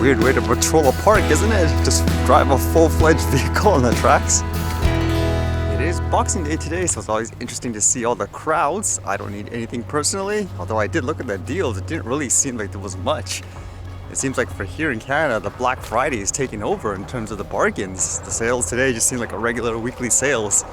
weird way to patrol a park, isn't it? Just drive a full-fledged vehicle on the tracks. It is Boxing Day today, so it's always interesting to see all the crowds. I don't need anything personally, although I did look at the deals. It didn't really seem like there was much. It seems like for here in Canada, the Black Friday is taking over in terms of the bargains. The sales today just seem like a regular weekly sales.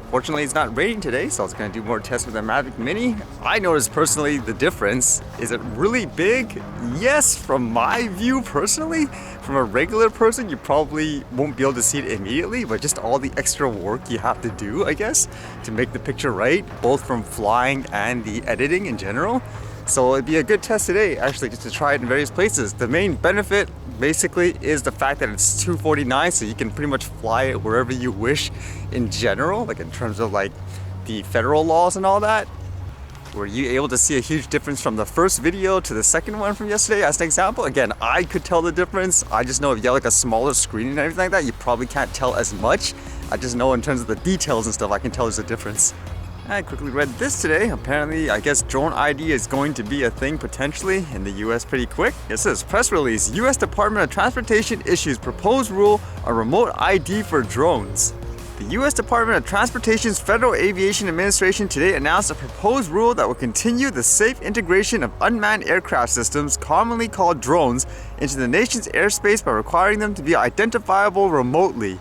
Fortunately, it's not raining today, so I was going to do more tests with the Mavic Mini. I noticed personally the difference. Is it really big? Yes, from my view personally. From a regular person, you probably won't be able to see it immediately, but just all the extra work you have to do, I guess, to make the picture right, both from flying and the editing in general. So it'd be a good test today, actually, just to try it in various places. The main benefit, basically, is the fact that it's $249, so you can pretty much fly it wherever you wish in general, like in terms of like the federal laws and all that. Were you able to see a huge difference from the first video to the second one from yesterday as an example? Again, I could tell the difference. I just know if you have like a smaller screen and everything like that, you probably can't tell as much. I just know in terms of the details and stuff, I can tell there's a difference. I quickly read this today. Apparently, I guess drone ID is going to be a thing potentially in the US pretty quick. It says, press release, US Department of Transportation issues proposed rule on remote ID for drones. The US Department of Transportation's Federal Aviation Administration today announced a proposed rule that will continue the safe integration of unmanned aircraft systems, commonly called drones, into the nation's airspace by requiring them to be identifiable remotely.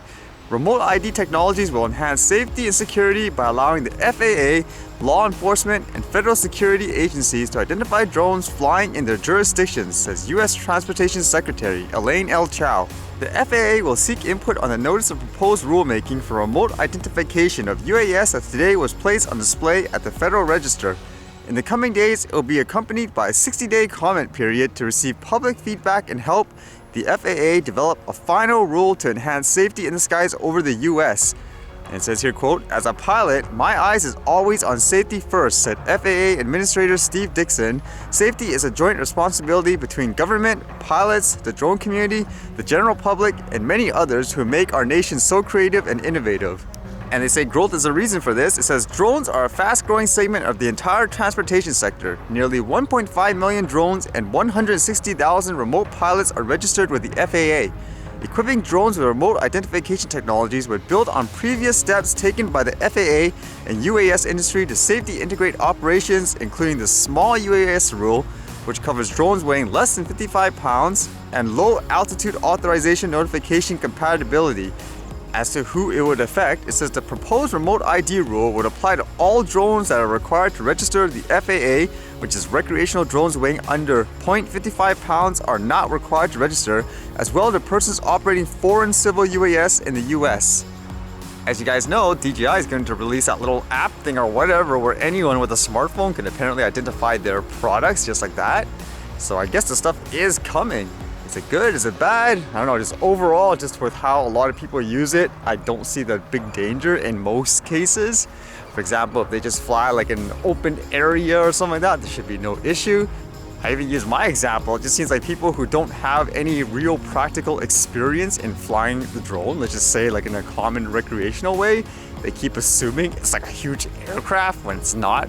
Remote ID technologies will enhance safety and security by allowing the FAA, law enforcement, and federal security agencies to identify drones flying in their jurisdictions, says U.S. Transportation Secretary Elaine L. Chao. The FAA will seek input on the notice of proposed rulemaking for remote identification of UAS that today was placed on display at the Federal Register. In the coming days, it will be accompanied by a 60-day comment period to receive public feedback and help the FAA develop a final rule to enhance safety in the skies over the US. And it says here, quote, as a pilot, my eyes is always on safety first, said FAA Administrator Steve Dixon. Safety is a joint responsibility between government, pilots, the drone community, the general public, and many others who make our nation so creative and innovative. And they say growth is a reason for this. It says drones are a fast-growing segment of the entire transportation sector. Nearly 1.5 million drones and 160,000 remote pilots are registered with the FAA. Equipping drones with remote identification technologies would build on previous steps taken by the FAA and UAS industry to safely integrate operations, including the small UAS rule, which covers drones weighing less than 55 pounds, and low altitude authorization notification compatibility. As to who it would affect, it says the proposed remote ID rule would apply to all drones that are required to register the FAA, which is recreational drones weighing under 0.55 pounds are not required to register, as well as the persons operating foreign civil UAS in the US. As you guys know, DJI is going to release that little app thing or whatever where anyone with a smartphone can apparently identify their products just like that. So I guess the stuff is coming. Is it good? Is it bad? I don't know, just overall, just with how a lot of people use it, I don't see the big danger in most cases. For example, if they just fly like in an open area or something like that, there should be no issue. I even use my example. It just seems like people who don't have any real practical experience in flying the drone, let's just say like in a common recreational way, they keep assuming it's like a huge aircraft when it's not.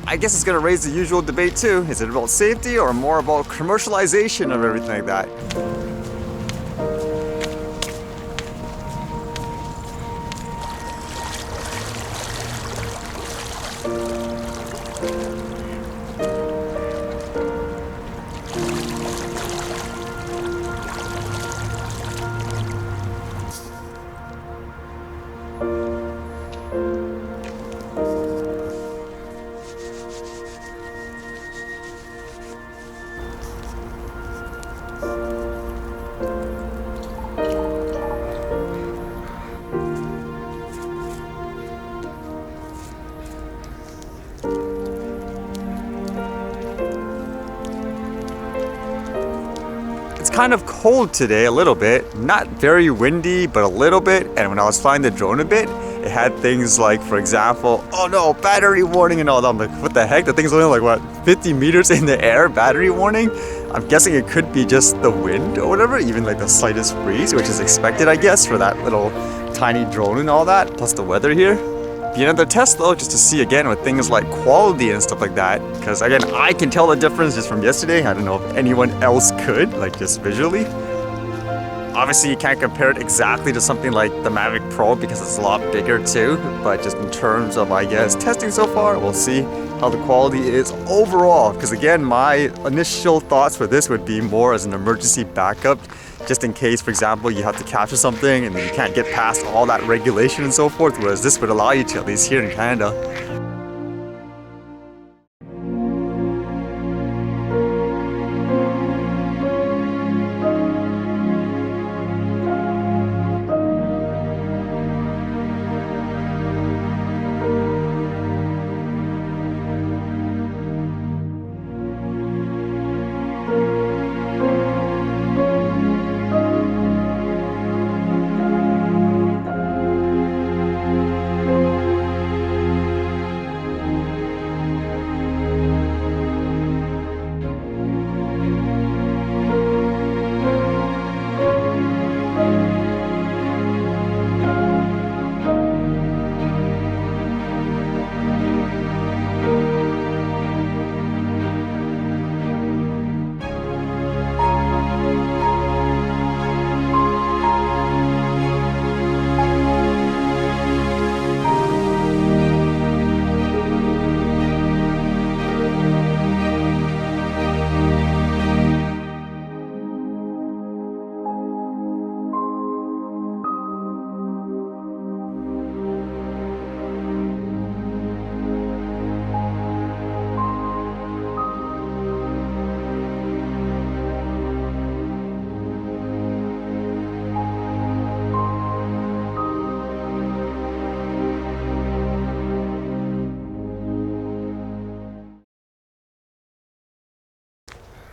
I guess it's going to raise the usual debate too. Is it about safety or more about commercialization of everything like that? It's kind of cold today, a little bit. Not very windy, but a little bit. And when I was flying the drone a bit, it had things like, for example, oh no, battery warning and all that. I'm like, what the heck? The thing's only like, what, 50 meters in the air, battery warning? I'm guessing it could be just the wind or whatever, even like the slightest breeze, which is expected, I guess, for that little tiny drone and all that, plus the weather here. Be another test though, just to see again with things like quality and stuff like that. Because again, I can tell the difference just from yesterday. I don't know if anyone else could, like just visually. Obviously, you can't compare it exactly to something like the Mavic Pro because it's a lot bigger too. But just in terms of, I guess, testing so far, we'll see how the quality is overall. Because again, my initial thoughts for this would be more as an emergency backup, just in case, for example, you have to capture something and then you can't get past all that regulation and so forth, whereas this would allow you to, at least here in Canada.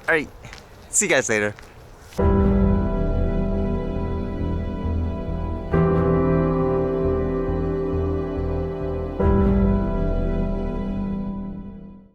Alright, see you guys later.